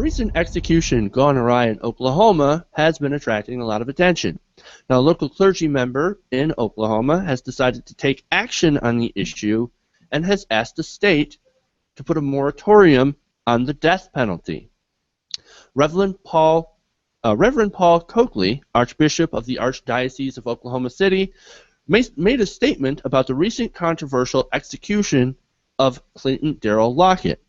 recent execution gone awry in Oklahoma has been attracting a lot of attention. Now, a local clergy member in Oklahoma has decided to take action on the issue and has asked the state to put a moratorium on the death penalty. Reverend Paul Coakley, Archbishop of the Archdiocese of Oklahoma City, made a statement about the recent controversial execution of Clayton Lockett.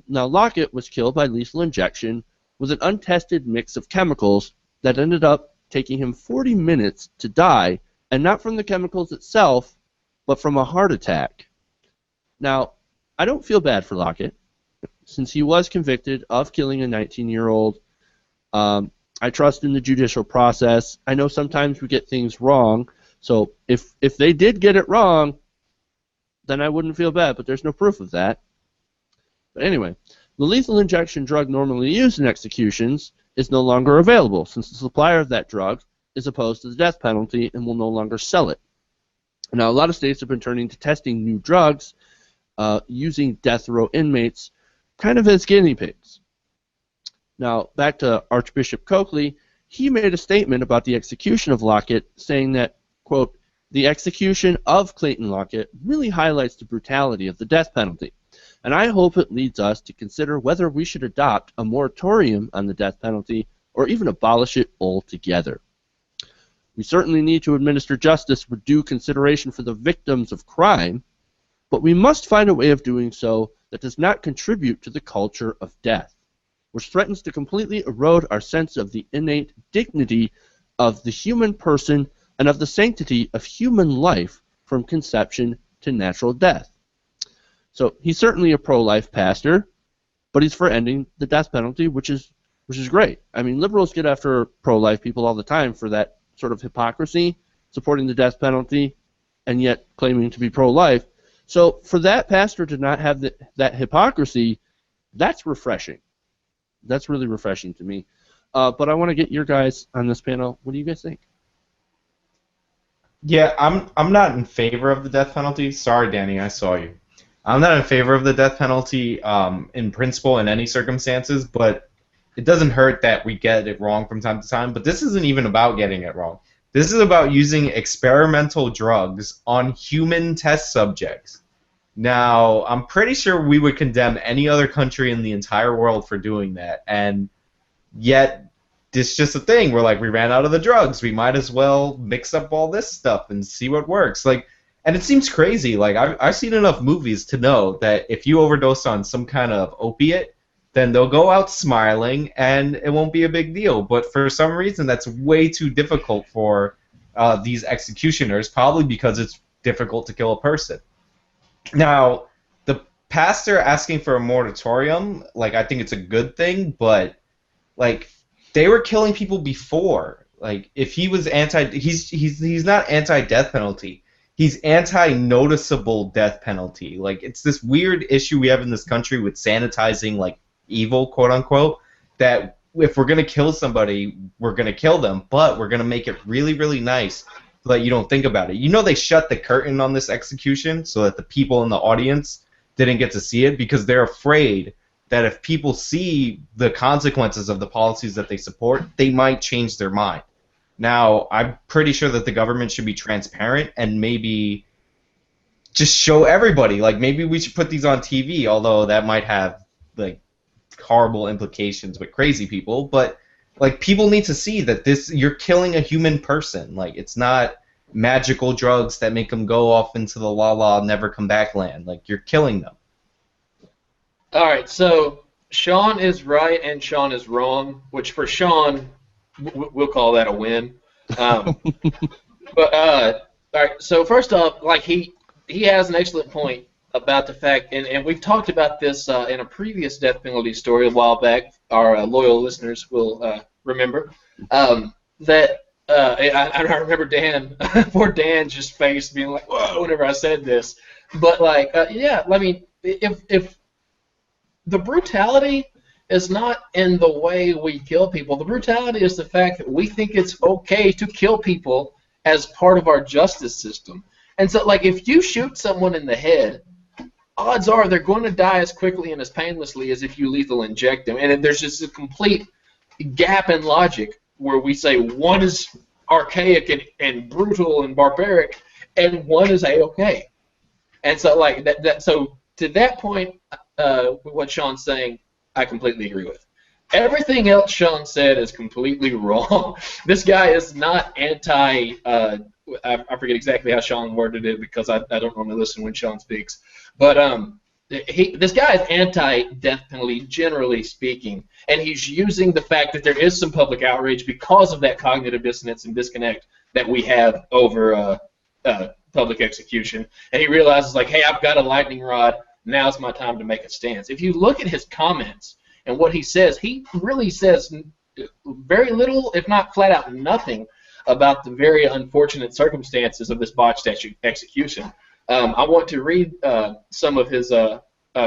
Now, Lockett was killed by lethal injection with an untested mix of chemicals that ended up taking him 40 minutes to die, and not from the chemicals itself, but from a heart attack. Now, I don't feel bad for Lockett, since he was convicted of killing a 19-year-old. I trust in the judicial process. I know sometimes we get things wrong, so if they did get it wrong, then I wouldn't feel bad, but there's no proof of that. But anyway, the lethal injection drug normally used in executions is no longer available, since the supplier of that drug is opposed to the death penalty and will no longer sell it. Now, a lot of states have been turning to testing new drugs using death row inmates kind of as guinea pigs. Now, back to Archbishop Coakley, he made a statement about the execution of Lockett, saying that, quote, "The execution of Clayton Lockett really highlights the brutality of the death penalty, and I hope it leads us to consider whether we should adopt a moratorium on the death penalty or even abolish it altogether. We certainly need to administer justice with due consideration for the victims of crime, but we must find a way of doing so that does not contribute to the culture of death, which threatens to completely erode our sense of the innate dignity of the human person and of the sanctity of human life from conception to natural death." So he's certainly a pro-life pastor, but he's for ending the death penalty, which is great. I mean, liberals get after pro-life people all the time for that sort of hypocrisy, supporting the death penalty and yet claiming to be pro-life. So for that pastor to not have that hypocrisy, that's refreshing. That's really refreshing to me. But I want to get your guys on this panel. What do you guys think? Yeah, I'm not in favor of the death penalty. Sorry, Danny, I saw you. I'm not in favor of the death penalty in principle in any circumstances, but it doesn't hurt that we get it wrong from time to time. But this isn't even about getting it wrong. This is about using experimental drugs on human test subjects. Now, I'm pretty sure we would condemn any other country in the entire world for doing that, and yet it's just a thing. We're like, we ran out of the drugs. We might as well mix up all this stuff and see what works. Like, and it seems crazy. Like, I've seen enough movies to know that if you overdose on some kind of opiate, then they'll go out smiling, and it won't be a big deal. But for some reason, that's way too difficult for these executioners, probably because it's difficult to kill a person. Now, the pastor asking for a moratorium, like, I think it's a good thing, but, like, they were killing people before. Like, if he was he's not anti-death penalty. He's anti-noticeable death penalty. Like, it's this weird issue we have in this country with sanitizing, like, evil, quote-unquote, that if we're going to kill somebody, we're going to kill them, but we're going to make it really, really nice so that you don't think about it. You know, they shut the curtain on this execution so that the people in the audience didn't get to see it because they're afraid that if people see the consequences of the policies that they support, they might change their mind. Now, I'm pretty sure that the government should be transparent and maybe just show everybody. Like, maybe we should put these on TV, although that might have, like, horrible implications with crazy people. But, like, people need to see that you're killing a human person. Like, it's not magical drugs that make them go off into the la-la, never-come-back land. Like, you're killing them. All right, so Sean is right and Sean is wrong, which for Sean, we'll call that a win. But all right, so first off, like he has an excellent point about the fact, and we've talked about this in a previous death penalty story a while back. Our loyal listeners will remember that. I remember Dan, poor Dan's just face being like, "Whoa!" whenever I said this. But like, yeah, I mean, if the brutality is not in the way we kill people. The brutality is the fact that we think it's okay to kill people as part of our justice system. And so, like, if you shoot someone in the head, odds are they're going to die as quickly and as painlessly as if you lethal inject them. And there's just a complete gap in logic where we say one is archaic and brutal and barbaric, and one is A-okay. And so, like that. So to that point, what Sean's saying, I completely agree with. Everything else Sean said is completely wrong. This guy is not anti. I forget exactly how Sean worded it because I don't normally listen when Sean speaks. But this guy is anti-death penalty, generally speaking, and he's using the fact that there is some public outrage because of that cognitive dissonance and disconnect that we have over public execution. And he realizes, like, hey, I've got a lightning rod. Now's my time to make a stance. If you look at his comments and what he really says very little, if not flat out nothing, about the very unfortunate circumstances of this botched execution. I want to read some of his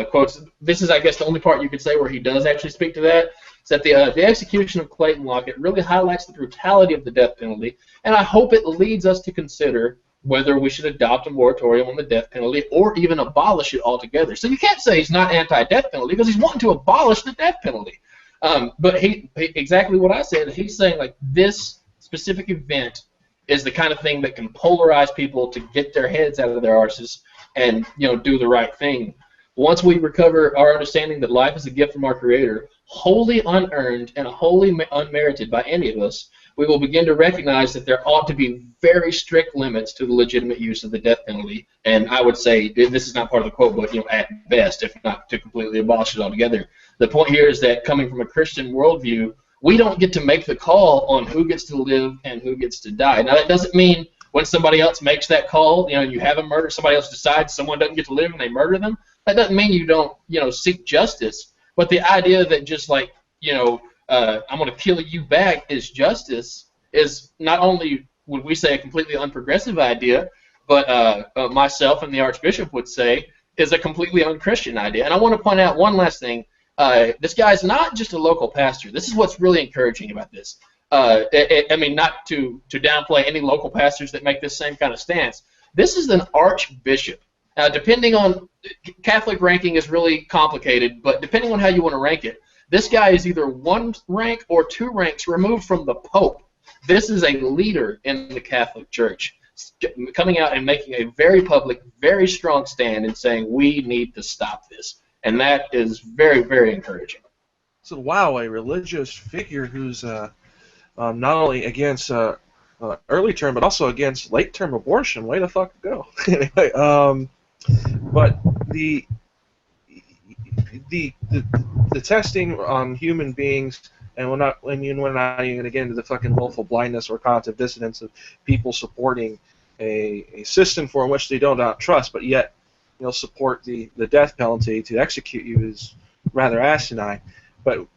quotes. This is, I guess, the only part you could say where he does actually speak to that. It's that the execution of Clayton Lockett really highlights the brutality of the death penalty, and I hope it leads us to consider whether we should adopt a moratorium on the death penalty or even abolish it altogether. So you can't say he's not anti-death penalty because he's wanting to abolish the death penalty. But he exactly what I said, he's saying, like, this specific event is the kind of thing that can polarize people to get their heads out of their arses and, do the right thing. Once we recover our understanding that life is a gift from our Creator, wholly unearned and wholly unmerited by any of us, we will begin to recognize that there ought to be very strict limits to the legitimate use of the death penalty. And I would say, this is not part of the quote, but at best, if not to completely abolish it altogether. The point here is that coming from a Christian worldview, we don't get to make the call on who gets to live and who gets to die. Now, that doesn't mean when somebody else makes that call, you have a murder, somebody else decides someone doesn't get to live and they murder them. That doesn't mean you don't, seek justice. But the idea that just like, I'm going to kill you back is justice is not only, would we say, a completely unprogressive idea, but myself and the Archbishop would say is a completely unchristian idea. And I want to point out one last thing. This guy's not just a local pastor. This is what's really encouraging about this. I mean, not to downplay any local pastors that make this same kind of stance. This is an archbishop. Depending on Catholic ranking is really complicated, but depending on how you want to rank it, this guy is either one rank or two ranks removed from the Pope. This is a leader in the Catholic Church, coming out and making a very public, very strong stand and saying we need to stop this. And that is very, very encouraging. So, wow, a religious figure who's not only against early term, but also against late term abortion. Way the fuck to go. Anyway, but the testing on human beings, and we're not even going to get into the fucking willful blindness or cognitive dissonance of people supporting a system for which they don't trust, but yet support the death penalty to execute you is rather asinine. But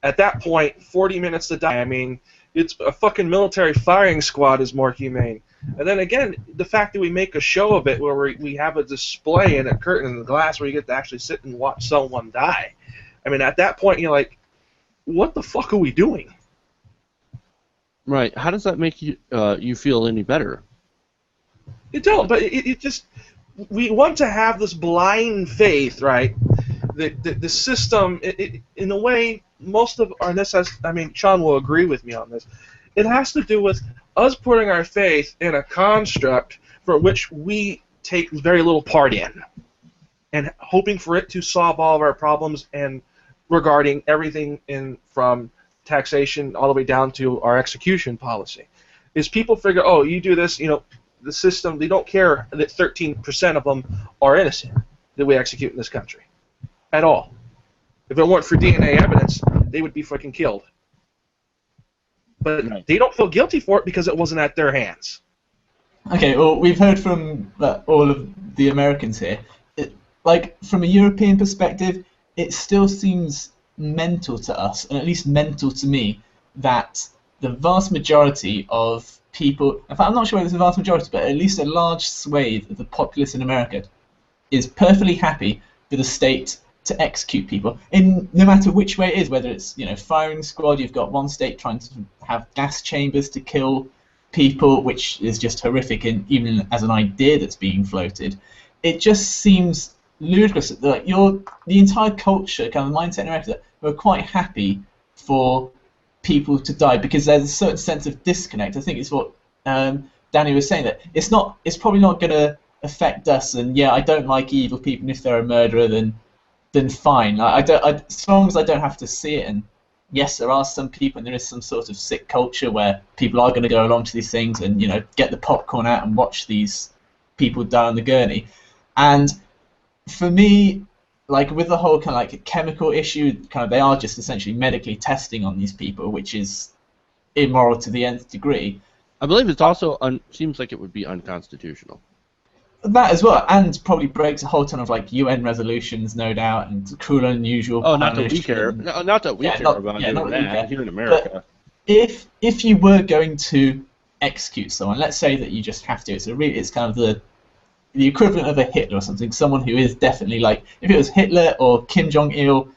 at that point, 40 minutes to die. I mean, it's a fucking military firing squad is more humane. And then again, the fact that we make a show of it where we have a display and a curtain and the glass where you get to actually sit and watch someone die. I mean, at that point, you're like, what the fuck are we doing? Right. How does that make you feel any better? It don't, but it just, we want to have this blind faith, right? The system, in a way, most of our, Sean will agree with me on this, it has to do with us putting our faith in a construct for which we take very little part in, and hoping for it to solve all of our problems, and regarding everything from taxation all the way down to our execution policy. Is people figure, oh, you do this, the system, they don't care that 13% of them are innocent that we execute in this country at all. If it weren't for DNA evidence, they would be fucking killed. But they don't feel guilty for it because it wasn't at their hands. Okay, well, we've heard from all of the Americans here. From a European perspective, it still seems mental to us, and at least mental to me, that the vast majority of people, in fact, I'm not sure whether it's the vast majority, but at least a large swathe of the populace in America is perfectly happy for the state to execute people, in no matter which way it is, whether it's firing squad, you've got one state trying to have gas chambers to kill people, which is just horrific, and even as an idea that's being floated, it just seems ludicrous. Like the entire culture, kind of mindset in America, we're quite happy for people to die because there's a certain sense of disconnect. I think it's what Danny was saying, that it's probably not going to affect us. And yeah, I don't like evil people, and if they're a murderer, then fine. As long as I don't have to see it. And yes, there are some people, and there is some sort of sick culture where people are going to go along to these things and get the popcorn out and watch these people die on the gurney. And for me, like with the whole kind of like chemical issue, kind of they are just essentially medically testing on these people, which is immoral to the nth degree. I believe it's also seems like it would be unconstitutional. That as well, and probably breaks a whole ton of like UN resolutions, no doubt, and cruel and unusual. Oh, not that we care. No, not that we care about doing that here in America. But if you were going to execute someone, let's say that you just have to. It's kind of the equivalent of a Hitler or something. Someone who is definitely like, if it was Hitler or Kim Jong-il,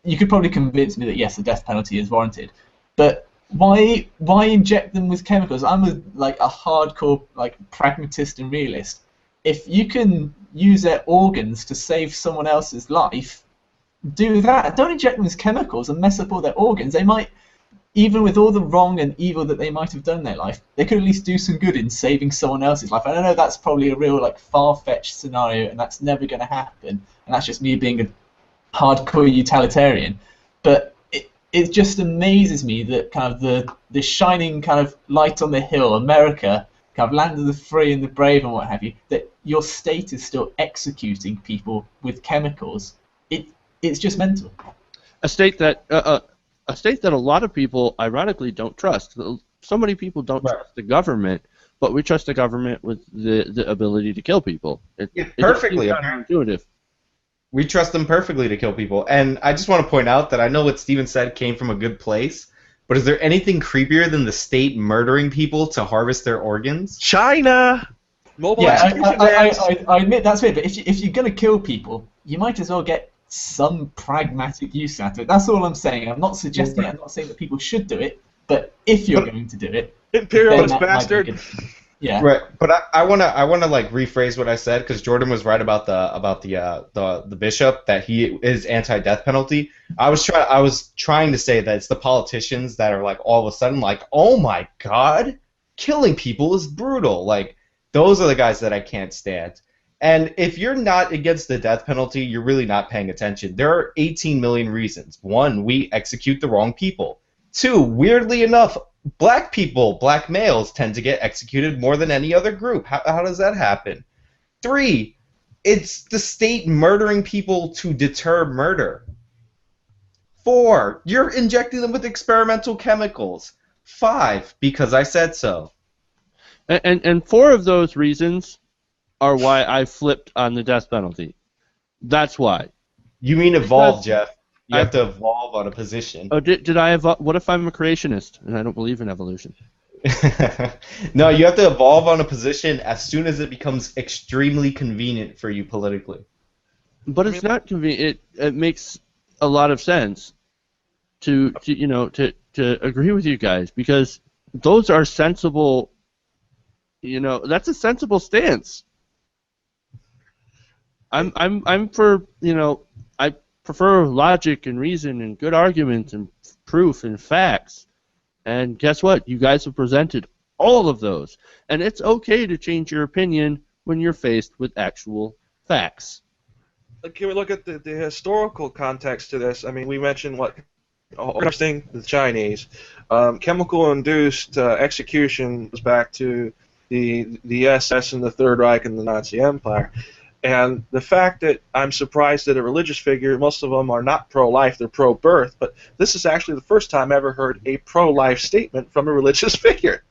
you could probably convince me that yes, the death penalty is warranted. But why inject them with chemicals? I'm a hardcore like pragmatist and realist. If you can use their organs to save someone else's life, do that. Don't inject them with chemicals and mess up all their organs. They might, even with all the wrong and evil that they might have done in their life, they could at least do some good in saving someone else's life. I don't know, that's probably a real like far-fetched scenario, and that's never going to happen. And that's just me being a hardcore utilitarian. But it just amazes me that kind of the shining kind of light on the hill, America, kind of land of the free and the brave and what have you, that your state is still executing people with chemicals. It's just mental. A state that a lot of people ironically don't trust. So many people don't trust the government, but we trust the government with the ability to kill people. Perfectly counterintuitive. We trust them perfectly to kill people. And I just want to point out that I know what Steven said came from a good place, but is there anything creepier than the state murdering people to harvest their organs? China! Mobile execution I admit that's weird, but if you're going to kill people, you might as well get some pragmatic use out of it. That's all I'm saying. I'm not suggesting it. I'm not saying that people should do it, but if you're going to do it... Imperialist bastard! Yeah. Right, but I wanna like rephrase what I said, because Jordan was right about the bishop, that he is anti-death penalty. I was trying to say that it's the politicians that are like all of a sudden like, oh my God, killing people is brutal. Like those are the guys that I can't stand. And if you're not against the death penalty, you're really not paying attention. There are 18 million reasons. 1, we execute the wrong people. 2, weirdly enough, black males tend to get executed more than any other group. How does that happen? 3, it's the state murdering people to deter murder. 4, you're injecting them with experimental chemicals. 5, because I said so. And 4 of those reasons are why I flipped on the death penalty. That's why. You mean evolve, Jeff. You have to evolve on a position. Oh, did I evolve? What if I'm a creationist and I don't believe in evolution? No, you have to evolve on a position as soon as it becomes extremely convenient for you politically. But it's not convenient. It makes a lot of sense to agree with you guys, because those are sensible. That's a sensible stance. I'm for, I prefer logic and reason and good arguments and proof and facts. And guess what? You guys have presented all of those. And it's okay to change your opinion when you're faced with actual facts. Can we look at the historical context to this? I mean, we mentioned harvesting the Chinese. Chemical-induced execution goes back to the SS and the Third Reich and the Nazi Empire. And the fact that I'm surprised that a religious figure, most of them are not pro-life, they're pro-birth, but this is actually the first time I ever heard a pro-life statement from a religious figure.